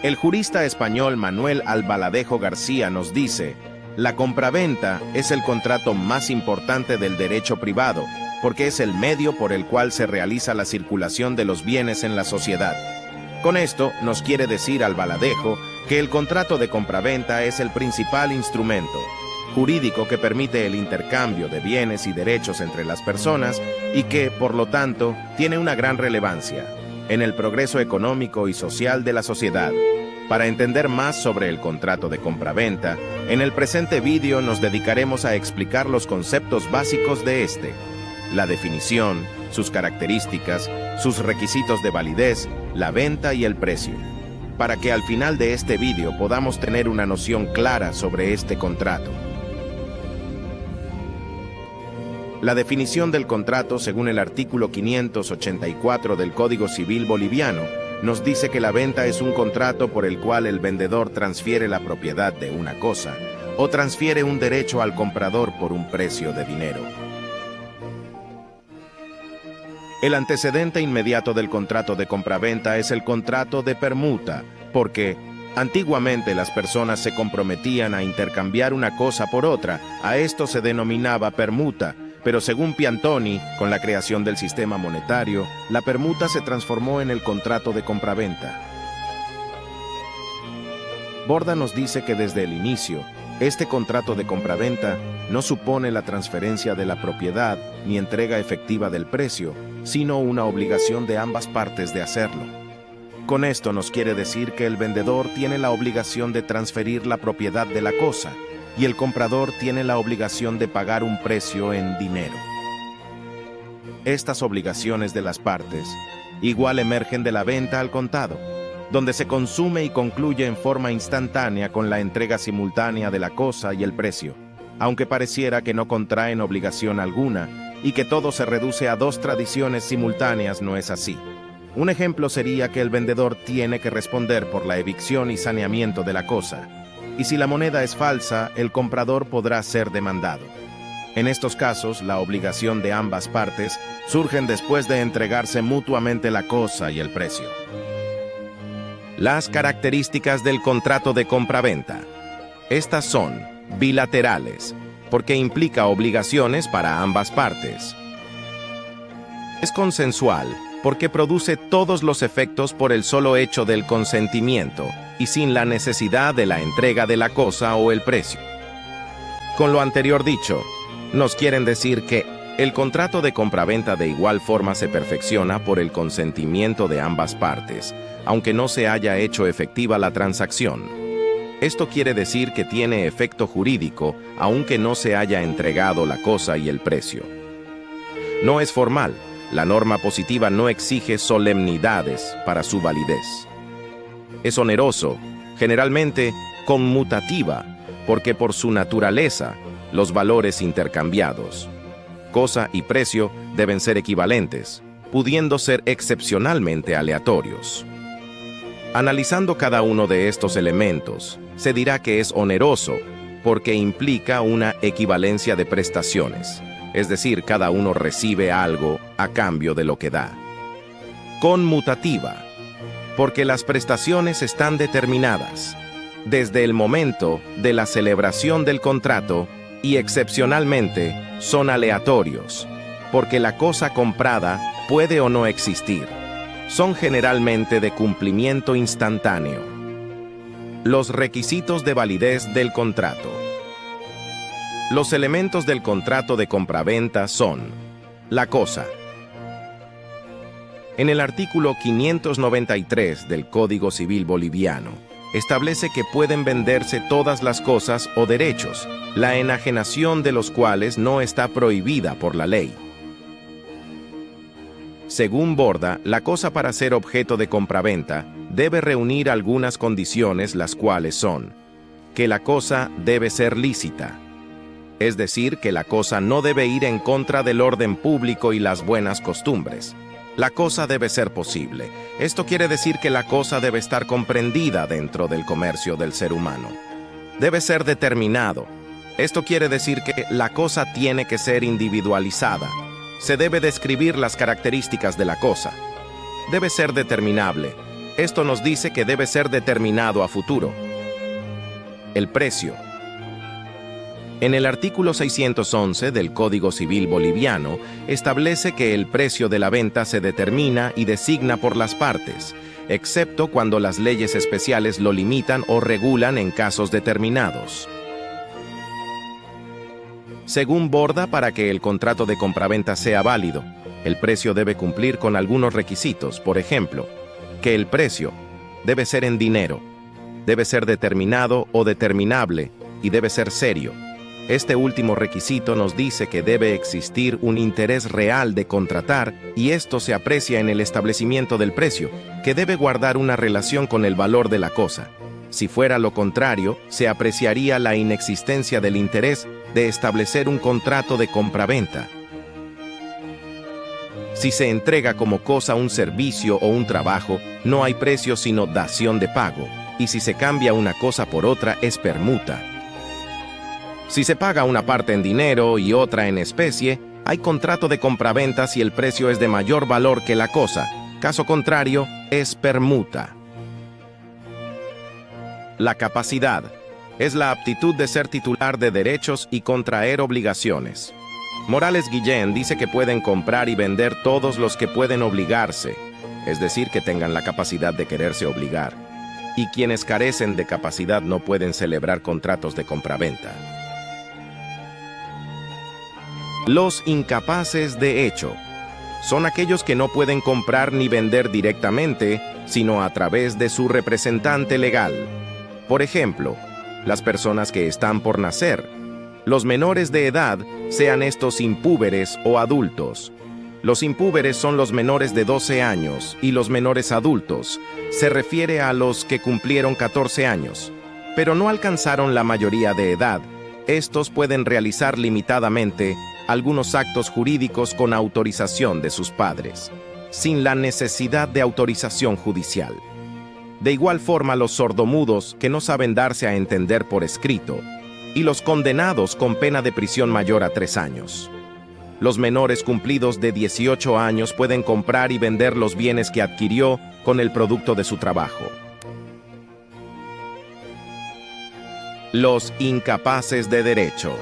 El jurista español Manuel Albaladejo García nos dice: la compraventa es el contrato más importante del derecho privado, porque es el medio por el cual se realiza la circulación de los bienes en la sociedad. Con esto nos quiere decir Albaladejo que el contrato de compraventa es el principal instrumento jurídico que permite el intercambio de bienes y derechos entre las personas y que, por lo tanto, tiene una gran relevancia en el progreso económico y social de la sociedad. Para entender más sobre el contrato de compraventa, en el presente vídeo nos dedicaremos a explicar los conceptos básicos de este, la definición, sus características, sus requisitos de validez, la venta y el precio, para que al final de este vídeo podamos tener una noción clara sobre este contrato. La definición del contrato, según el artículo 584 del Código Civil Boliviano, nos dice que la venta es un contrato por el cual el vendedor transfiere la propiedad de una cosa o transfiere un derecho al comprador por un precio de dinero. El antecedente inmediato del contrato de compraventa es el contrato de permuta, porque antiguamente las personas se comprometían a intercambiar una cosa por otra. A esto se denominaba permuta, pero según Piantoni, con la creación del sistema monetario, la permuta se transformó en el contrato de compraventa. Borda nos dice que desde el inicio, este contrato de compraventa no supone la transferencia de la propiedad ni entrega efectiva del precio, sino una obligación de ambas partes de hacerlo. Con esto nos quiere decir que el vendedor tiene la obligación de transferir la propiedad de la cosa, y el comprador tiene la obligación de pagar un precio en dinero. Estas obligaciones de las partes igual emergen de la venta al contado, donde se consume y concluye en forma instantánea con la entrega simultánea de la cosa y el precio, aunque pareciera que no contraen obligación alguna y que todo se reduce a dos tradiciones simultáneas. No es así. Un ejemplo sería que el vendedor tiene que responder por la evicción y saneamiento de la cosa, y si la moneda es falsa, el comprador podrá ser demandado. En estos casos, la obligación de ambas partes surgen después de entregarse mutuamente la cosa y el precio. Las características del contrato de compraventa. Estas son bilaterales, porque implica obligaciones para ambas partes. Es consensual, porque produce todos los efectos por el solo hecho del consentimiento y sin la necesidad de la entrega de la cosa o el precio. Con lo anterior dicho, nos quieren decir que el contrato de compraventa de igual forma se perfecciona por el consentimiento de ambas partes, aunque no se haya hecho efectiva la transacción. Esto quiere decir que tiene efecto jurídico, aunque no se haya entregado la cosa y el precio. No es formal. La norma positiva no exige solemnidades para su validez. Es oneroso, generalmente conmutativa, porque por su naturaleza, los valores intercambiados, cosa y precio, deben ser equivalentes, pudiendo ser excepcionalmente aleatorios. Analizando cada uno de estos elementos, se dirá que es oneroso, porque implica una equivalencia de prestaciones. Es decir, cada uno recibe algo a cambio de lo que da. Conmutativa, porque las prestaciones están determinadas desde el momento de la celebración del contrato y excepcionalmente son aleatorios, porque la cosa comprada puede o no existir. Son generalmente de cumplimiento instantáneo. Los requisitos de validez del contrato. Los elementos del contrato de compraventa son: la cosa. En el artículo 593 del Código Civil Boliviano, establece que pueden venderse todas las cosas o derechos, la enajenación de los cuales no está prohibida por la ley. Según Borda, la cosa para ser objeto de compraventa debe reunir algunas condiciones, las cuales son: que la cosa debe ser lícita, es decir, que la cosa no debe ir en contra del orden público y las buenas costumbres. La cosa debe ser posible. Esto quiere decir que la cosa debe estar comprendida dentro del comercio del ser humano. Debe ser determinado. Esto quiere decir que la cosa tiene que ser individualizada. Se debe describir las características de la cosa. Debe ser determinable. Esto nos dice que debe ser determinado a futuro. El precio. En el artículo 611 del Código Civil Boliviano establece que el precio de la venta se determina y designa por las partes, excepto cuando las leyes especiales lo limitan o regulan en casos determinados. Según Borda, para que el contrato de compraventa sea válido, el precio debe cumplir con algunos requisitos. Por ejemplo, que el precio debe ser en dinero, debe ser determinado o determinable y debe ser serio. Este último requisito nos dice que debe existir un interés real de contratar y esto se aprecia en el establecimiento del precio, que debe guardar una relación con el valor de la cosa. Si fuera lo contrario, se apreciaría la inexistencia del interés de establecer un contrato de compraventa. Si se entrega como cosa un servicio o un trabajo, no hay precio sino dación de pago, y si se cambia una cosa por otra es permuta. Si se paga una parte en dinero y otra en especie, hay contrato de compraventa si el precio es de mayor valor que la cosa. Caso contrario, es permuta. La capacidad es la aptitud de ser titular de derechos y contraer obligaciones. Morales Guillén dice que pueden comprar y vender todos los que pueden obligarse, es decir, que tengan la capacidad de quererse obligar, y quienes carecen de capacidad no pueden celebrar contratos de compraventa. Los incapaces de hecho son aquellos que no pueden comprar ni vender directamente, sino a través de su representante legal. Por ejemplo, las personas que están por nacer, los menores de edad, sean estos impúberes o adultos. Los impúberes son los menores de 12 años y los menores adultos se refiere a los que cumplieron 14 años, pero no alcanzaron la mayoría de edad. Estos pueden realizar limitadamente algunos actos jurídicos con autorización de sus padres, sin la necesidad de autorización judicial. De igual forma, los sordomudos que no saben darse a entender por escrito, y los condenados con pena de prisión mayor a 3 años. Los menores cumplidos de 18 años pueden comprar y vender los bienes que adquirió con el producto de su trabajo. Los incapaces de derecho.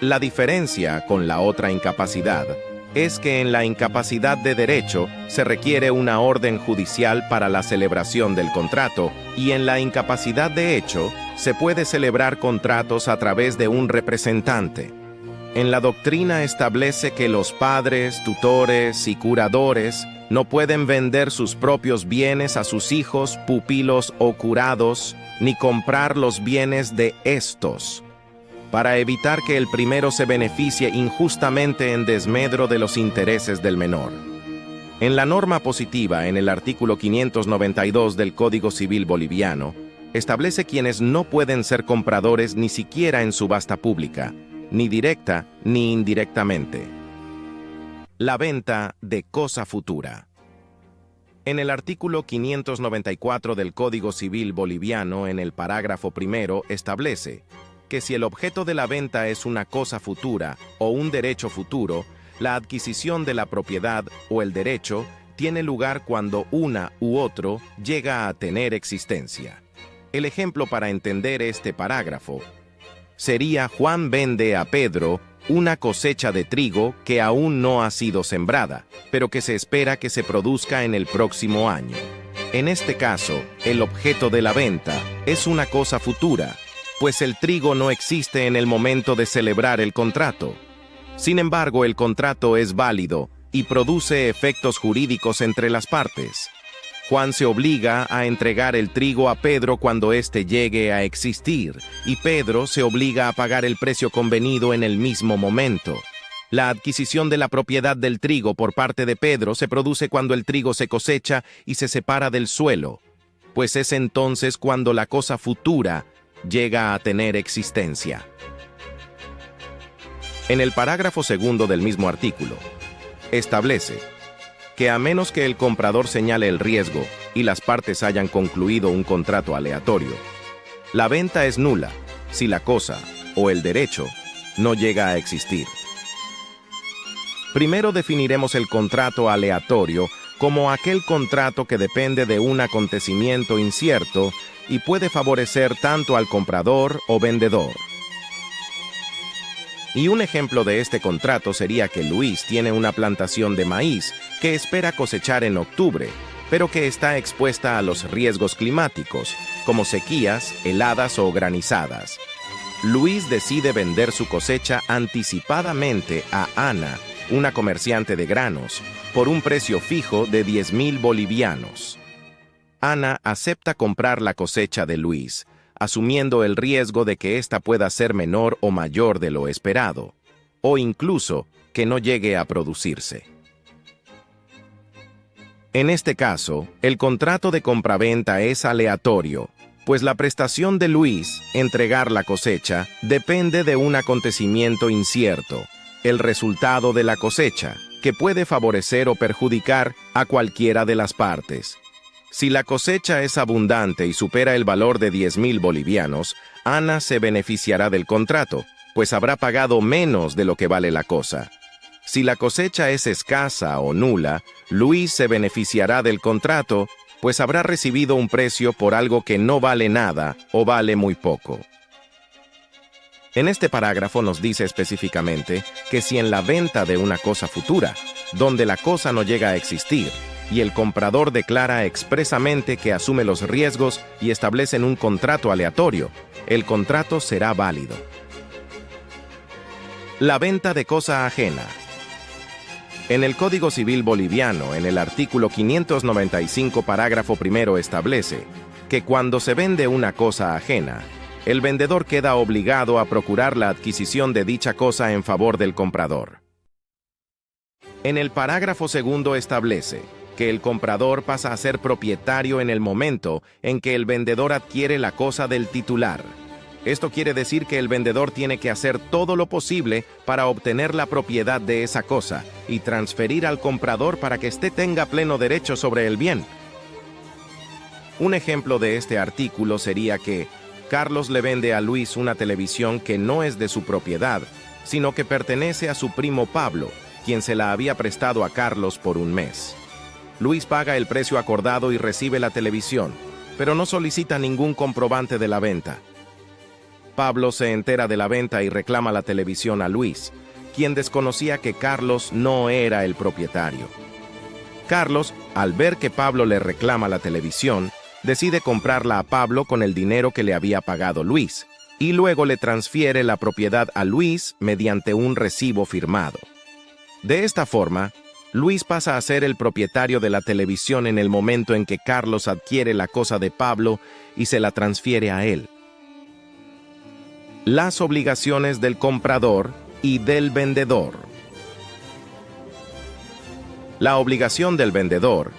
La diferencia con la otra incapacidad es que en la incapacidad de derecho se requiere una orden judicial para la celebración del contrato y en la incapacidad de hecho se puede celebrar contratos a través de un representante. En la doctrina establece que los padres, tutores y curadores no pueden vender sus propios bienes a sus hijos, pupilos o curados, ni comprar los bienes de estos, para evitar que el primero se beneficie injustamente en desmedro de los intereses del menor. En la norma positiva, en el artículo 592 del Código Civil Boliviano, establece quienes no pueden ser compradores ni siquiera en subasta pública, ni directa ni indirectamente. La venta de cosa futura. En el artículo 594 del Código Civil Boliviano, en el parágrafo primero, establece que si el objeto de la venta es una cosa futura o un derecho futuro, la adquisición de la propiedad o el derecho tiene lugar cuando una u otro llega a tener existencia. El ejemplo para entender este parágrafo sería: Juan vende a Pedro una cosecha de trigo que aún no ha sido sembrada, pero que se espera que se produzca en el próximo año. En este caso, el objeto de la venta es una cosa futura, pues el trigo no existe en el momento de celebrar el contrato. Sin embargo, el contrato es válido y produce efectos jurídicos entre las partes. Juan se obliga a entregar el trigo a Pedro cuando éste llegue a existir, y Pedro se obliga a pagar el precio convenido en el mismo momento. La adquisición de la propiedad del trigo por parte de Pedro se produce cuando el trigo se cosecha y se separa del suelo, pues es entonces cuando la cosa futura llega a tener existencia. En el parágrafo segundo del mismo artículo, establece que a menos que el comprador señale el riesgo y las partes hayan concluido un contrato aleatorio, la venta es nula si la cosa o el derecho no llega a existir. Primero definiremos el contrato aleatorio como aquel contrato que depende de un acontecimiento incierto y puede favorecer tanto al comprador o vendedor. Y un ejemplo de este contrato sería que Luis tiene una plantación de maíz que espera cosechar en octubre, pero que está expuesta a los riesgos climáticos, como sequías, heladas o granizadas. Luis decide vender su cosecha anticipadamente a Ana, una comerciante de granos, por un precio fijo de 10.000 bolivianos. Ana acepta comprar la cosecha de Luis, asumiendo el riesgo de que ésta pueda ser menor o mayor de lo esperado, o incluso que no llegue a producirse. En este caso, el contrato de compraventa es aleatorio, pues la prestación de Luis, entregar la cosecha, depende de un acontecimiento incierto, el resultado de la cosecha, que puede favorecer o perjudicar a cualquiera de las partes. Si la cosecha es abundante y supera el valor de 10.000 bolivianos, Ana se beneficiará del contrato, pues habrá pagado menos de lo que vale la cosa. Si la cosecha es escasa o nula, Luis se beneficiará del contrato, pues habrá recibido un precio por algo que no vale nada o vale muy poco. En este parágrafo nos dice específicamente que si en la venta de una cosa futura, donde la cosa no llega a existir, y el comprador declara expresamente que asume los riesgos y establecen un contrato aleatorio, el contrato será válido. La venta de cosa ajena. En el Código Civil boliviano, en el artículo 595, parágrafo primero, establece que cuando se vende una cosa ajena, el vendedor queda obligado a procurar la adquisición de dicha cosa en favor del comprador. En el parágrafo segundo establece que el comprador pasa a ser propietario en el momento en que el vendedor adquiere la cosa del titular. Esto quiere decir que el vendedor tiene que hacer todo lo posible para obtener la propiedad de esa cosa y transferir al comprador para que éste tenga pleno derecho sobre el bien. Un ejemplo de este artículo sería que Carlos le vende a Luis una televisión que no es de su propiedad, sino que pertenece a su primo Pablo, quien se la había prestado a Carlos por un mes. Luis paga el precio acordado y recibe la televisión, pero no solicita ningún comprobante de la venta. Pablo se entera de la venta y reclama la televisión a Luis, quien desconocía que Carlos no era el propietario. Carlos, al ver que Pablo le reclama la televisión, decide comprarla a Pablo con el dinero que le había pagado Luis, y luego le transfiere la propiedad a Luis mediante un recibo firmado. De esta forma, Luis pasa a ser el propietario de la televisión en el momento en que Carlos adquiere la cosa de Pablo y se la transfiere a él. Las obligaciones del comprador y del vendedor. La obligación del vendedor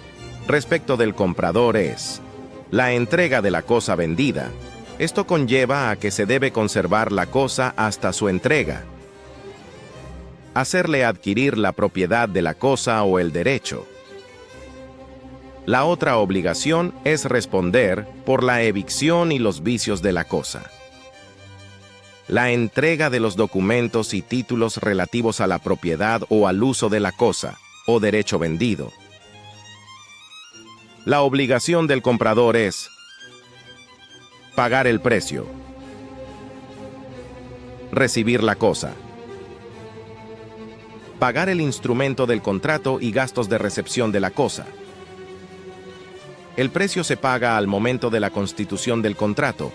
respecto del comprador es la entrega de la cosa vendida. Esto conlleva a que se debe conservar la cosa hasta su entrega. Hacerle adquirir la propiedad de la cosa o el derecho. La otra obligación es responder por la evicción y los vicios de la cosa. La entrega de los documentos y títulos relativos a la propiedad o al uso de la cosa o derecho vendido. La obligación del comprador es pagar el precio, recibir la cosa, pagar el instrumento del contrato y gastos de recepción de la cosa. El precio se paga al momento de la constitución del contrato.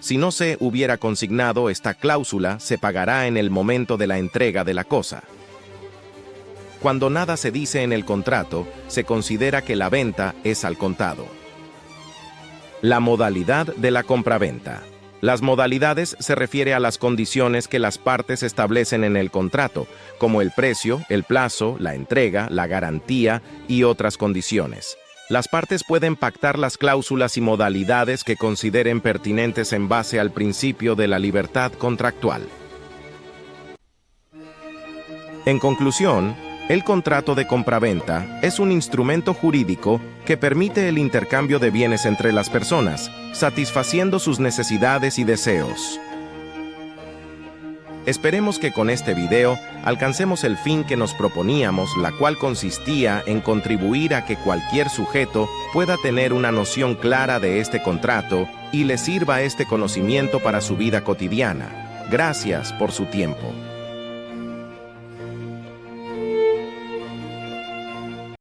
Si no se hubiera consignado esta cláusula, se pagará en el momento de la entrega de la cosa. Cuando nada se dice en el contrato, se considera que la venta es al contado. La modalidad de la compraventa. Las modalidades se refiere a las condiciones que las partes establecen en el contrato, como el precio, el plazo, la entrega, la garantía y otras condiciones. Las partes pueden pactar las cláusulas y modalidades que consideren pertinentes en base al principio de la libertad contractual. En conclusión, el contrato de compraventa es un instrumento jurídico que permite el intercambio de bienes entre las personas, satisfaciendo sus necesidades y deseos. Esperemos que con este video alcancemos el fin que nos proponíamos, la cual consistía en contribuir a que cualquier sujeto pueda tener una noción clara de este contrato y le sirva este conocimiento para su vida cotidiana. Gracias por su tiempo.